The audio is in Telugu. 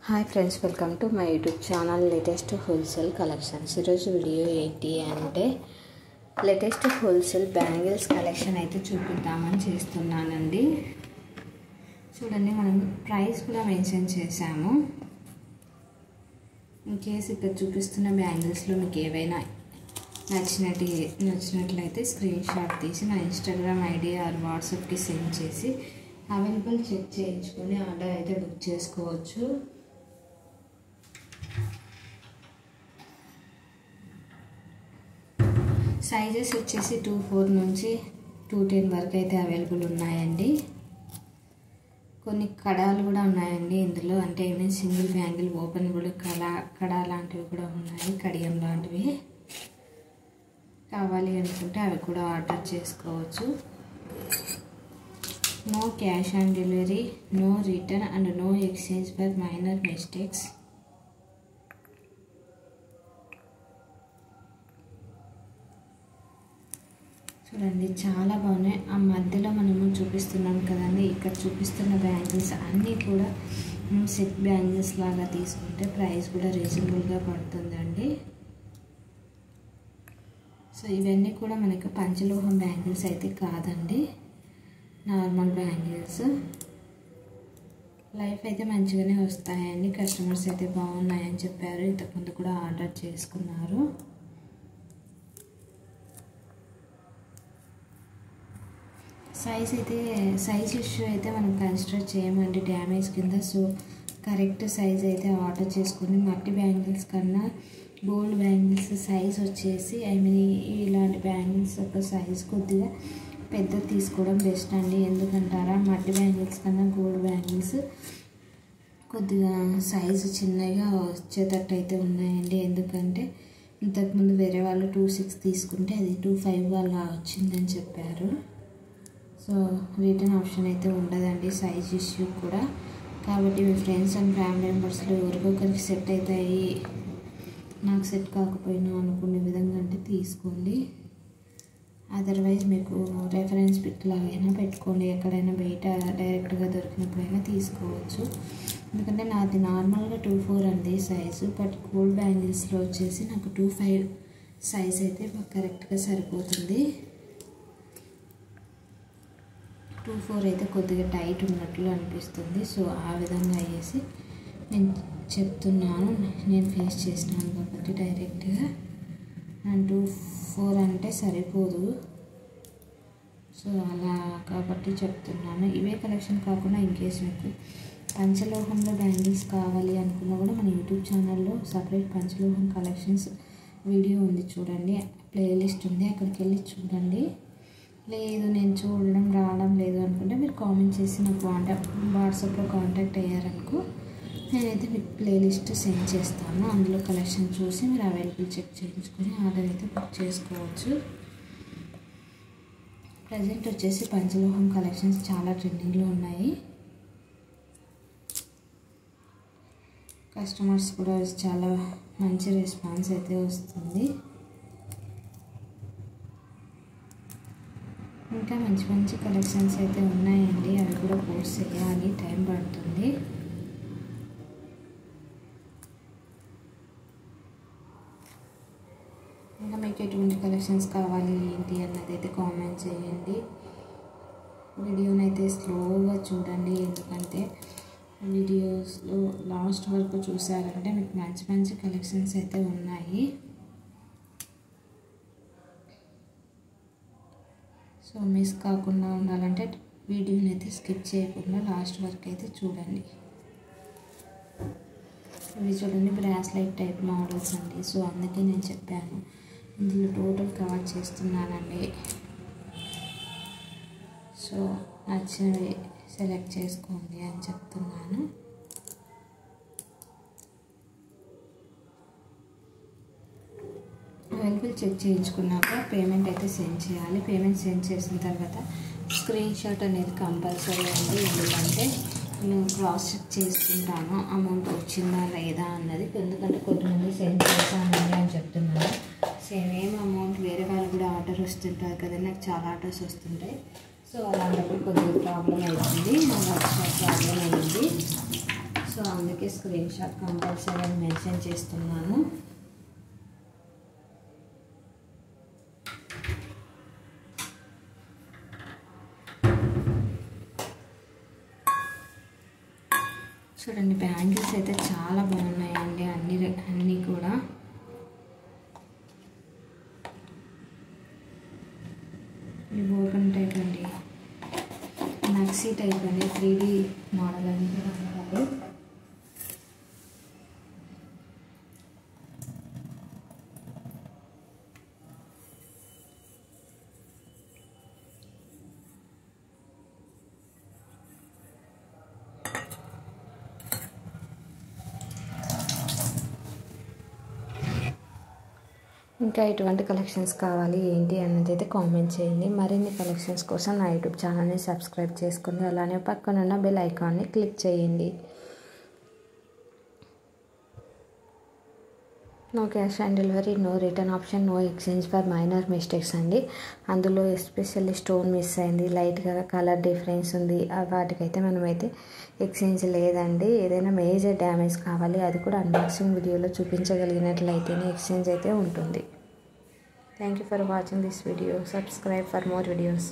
Hi friends, welcome to my YouTube channel latest wholesale collections. ఈరోజు వీడియో ఏంటి అంటే లేటెస్ట్ హోల్సేల్ బ్యాంగిల్స్ కలెక్షన్ అయితే చూపిద్దామని చేస్తున్నానండి. చూడండి, మనం ప్రైస్ కూడా మెన్షన్ చేశాము. ఇన్ కేస్ ఇక్కడ చూపిస్తున్న బ్యాంగిల్స్లో మీకు ఏవైనా నచ్చినట్లయితే స్క్రీన్ షాట్ తీసి నా ఇన్స్టాగ్రామ్ ఐడి ఆర్ వాట్సాప్కి సెండ్ చేసి అవైలబుల్ చెక్ చేయించుకొని ఆర్డర్ అయితే బుక్ చేసుకోవచ్చు. సైజెస్ వచ్చేసి 2-4 నుంచి 2-10 వరకు అయితే అవైలబుల్ ఉన్నాయండి. కొన్ని కడాలు కూడా ఉన్నాయండి ఇందులో, అంటే ఏమైనా సింగిల్ బ్యాంగిల్ ఓపెన్ కూడా కడా లాంటివి కూడా ఉన్నాయి, కడియం లాంటివి. కావాలి అనుకుంటే అవి కూడా ఆర్డర్ చేసుకోవచ్చు. No cash on delivery, no return and no exchange for minor mistakes. చూడండి, చాలా బాగున్నాయి. ఆ మధ్యలో మనము చూపిస్తున్నాం కదండి, ఇక్కడ చూపిస్తున్న బ్యాంగిల్స్ అన్నీ కూడా సెట్ బ్యాంగిల్స్ లాగా తీసుకుంటే ప్రైస్ కూడా రీజనబుల్గా పడుతుందండి. సో ఇవన్నీ కూడా మనకు పంచలోహం బ్యాంగిల్స్ అయితే కాదండి, నార్మల్ బ్యాంగిల్స్. లైఫ్ అయితే మంచిగానే వస్తాయండి. కస్టమర్స్ అయితే బాగున్నాయని చెప్పారు, ఇంతకుముందు కూడా ఆర్డర్ చేసుకున్నారు. సైజ్ ఇష్యూ అయితే మనం కన్సిడర్ చేయమండి డ్యామేజ్ కింద. సో కరెక్ట్ సైజ్ అయితే ఆర్డర్ చేసుకుని, మట్టి బ్యాంగిల్స్ కన్నా గోల్డ్ బ్యాంగిల్స్ సైజ్ వచ్చేసి ఇలాంటి బ్యాంగిల్స్ ఒక సైజ్ కొద్దిగా పెద్ద తీసుకోవడం బెస్ట్ అండి. ఎందుకంటారా, మట్టి బ్యాంగిల్స్ కన్నా గోల్డ్ బ్యాంగిల్స్ కొద్దిగా సైజు చిన్నగా వచ్చేటట్టు అయితే ఉన్నాయండి. ఎందుకంటే ఇంతకుముందు వేరే వాళ్ళు 2.6 తీసుకుంటే అది 2.5 అలా వచ్చిందని చెప్పారు. సో రిటర్న్ ఆప్షన్ అయితే ఉండదండి సైజ్ ఇష్యూ కూడా. కాబట్టి మీ ఫ్రెండ్స్ అండ్ ఫ్యామిలీ మెంబర్స్లో ఎవరికొకరికి సెట్ అవుతాయి, నాకు సెట్ కాకపోయినా అనుకునే విధంగా అంటే తీసుకోండి. అదర్వైజ్ మీకు రెఫరెన్స్ పిక్ లాగైనా పెట్టుకోండి, ఎక్కడైనా బయట డైరెక్ట్గా దొరికినప్పుడైనా తీసుకోవచ్చు. ఎందుకంటే నాది నార్మల్గా 2.4 అండి సైజు, బట్ గోల్డ్ బ్యాంగిల్స్లో వచ్చేసి నాకు 2.5 సైజ్ అయితే కరెక్ట్గా సరిపోతుంది. 2.4 అయితే కొద్దిగా టైట్ ఉన్నట్లు అనిపిస్తుంది. సో ఆ విధంగా అయ్యేసి నేను చెప్తున్నాను, నేను ఫేస్ చేసినాను కాబట్టి డైరెక్ట్గా. అండ్ 2.4 అంటే సరిపోదు, సో అలా కాబట్టి చెప్తున్నాను. ఇవే కలెక్షన్ కాకుండా ఇన్కేస్ మీకు పంచలోహంలో బ్యాంగిల్స్ కావాలి అనుకున్నా కూడా మన యూట్యూబ్ ఛానల్లో సపరేట్ పంచలోహం కలెక్షన్స్ వీడియో ఉంది, చూడండి. ప్లేలిస్ట్ ఉంది, అక్కడికి వెళ్ళి చూడండి. లేదు నేను చూడడం రావడం లేదు అనుకుంటే మీరు కామెంట్ చేసి నాకు వాట్సాప్లో కాంటాక్ట్ అయ్యారనుకో, నేనైతే మీకు ప్లేలిస్ట్ సెండ్ చేస్తాను. అందులో కలెక్షన్ చూసి మీరు అవైలబుల్ చెక్ చేయించుకొని ఆర్డర్ అయితే బుక్ చేసుకోవచ్చు. ప్రజెంట్ వచ్చేసి పంచలోహం కలెక్షన్స్ చాలా ట్రెండింగ్లో ఉన్నాయి. కస్టమర్స్ కూడా చాలా మంచి రెస్పాన్స్ అయితే వస్తుంది. ఇంకా మంచి మంచి కలెక్షన్స్ అయితే ఉన్నాయండి, అవి కూడా పోస్ట్ చేయాలి, టైం పడుతుంది. ఇంకా మీకు ఎటువంటి కలెక్షన్స్ కావాలి ఏంటి అన్నది అయితే కామెంట్ చేయండి. వీడియోని అయితే స్లోగా చూడండి, ఎందుకంటే వీడియోస్లో లాస్ట్ వరకు చూసారంటే మీకు మంచి మంచి కలెక్షన్స్ అయితే ఉన్నాయి. సో మిస్ కాకుండా ఉండాలంటే వీడియోని అయితే స్కిప్ చేయకుండా లాస్ట్ వరకు అయితే చూడండి. ఇవి చూడండి, బ్రాస్లైట్ టైప్ మోడల్స్ అండి. సో అందుకే నేను చెప్పాను, ఇందులో టోటల్ కవర్ చేస్తున్నానండి. సో నచ్చినవి సెలెక్ట్ చేసుకోండి అని చెప్తున్నాను. అవైలబుల్ చెక్ చేయించుకున్నాక పేమెంట్ అయితే సెండ్ చేయాలి. పేమెంట్ సెండ్ చేసిన తర్వాత స్క్రీన్ షాట్ అనేది కంపల్సరీ అండి, ఎందుకంటే నేను క్రాస్ చెక్ చేసుకుంటాను అమౌంట్ వచ్చిందా లేదా అన్నది. ఎందుకంటే కొంతమంది సెండ్ చేశానండి అని చెప్తున్నాను, సేమ్ అమౌంట్ వేరే వాళ్ళు కూడా ఆర్డర్ వస్తుంటారు కదా, నాకు చాలా ఆర్డర్స్ వస్తుంటాయి. సో అలాంటప్పుడు కొద్దిగా ప్రాబ్లం అవుతుంది, నాకు ప్రాబ్లం అయింది. సో సో అందుకే స్క్రీన్ షాట్ కంపల్సరీ అని మెన్షన్ చేస్తున్నాను. చూడండి బ్యాంగిల్స్ అయితే చాలా బాగున్నాయండి అన్నీ కూడా. ఇవి ఓపెన్ టైప్ అండి, నక్సీ టైప్ అండి, 3D మోడల్ అని కూడా అంటారు. ఇంకా ఎటువంటి కలెక్షన్స్ కావాలి ఏంటి అన్నది అయితే కామెంట్ చేయండి. మరిన్ని కలెక్షన్స్ కోసం నా యూట్యూబ్ ఛానల్ని సబ్స్క్రైబ్ చేసుకోండి. అలానే పక్కన ఉన్న బెల్ ఐకాన్ని క్లిక్ చేయండి. No cash on delivery, no return option, no exchange for minor mistakes అండి. అందులో ఎస్పెషల్లీ స్టోన్ మిస్ అయింది, లైట్గా కలర్ డిఫరెన్స్ ఉంది, వాటికైతే మనమైతే ఎక్స్చేంజ్ లేదండి. ఏదైనా మేజర్ డ్యామేజ్ కావాలి, అది కూడా అన్బాక్సింగ్ వీడియోలో చూపించగలిగినట్లయితేనే ఎక్స్చేంజ్ అయితే ఉంటుంది. Thank you for watching this video. Subscribe for more videos.